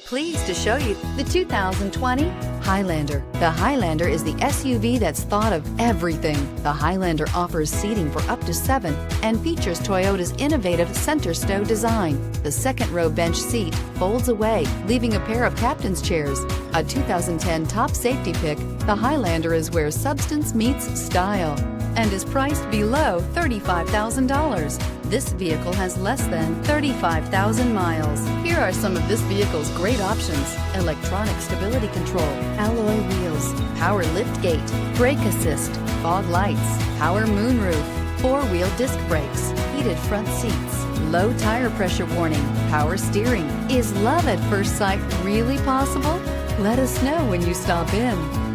Pleased to show you the 2020 Highlander. The Highlander is the SUV that's thought of everything. The Highlander offers seating for up to 7 and features Toyota's innovative center stow design. The second row bench seat folds away, leaving a pair of captain's chairs. A 2010 top safety pick, the Highlander is where substance meets style and is priced below $35,000. This vehicle has less than 35,000 miles. Here are some of this vehicle's great options: electronic stability control, alloy wheels, power lift gate, brake assist, fog lights, power moonroof, 4-wheel disc brakes, heated front seats, low tire pressure warning, power steering. Is love at first sight really possible? Let us know when you stop in.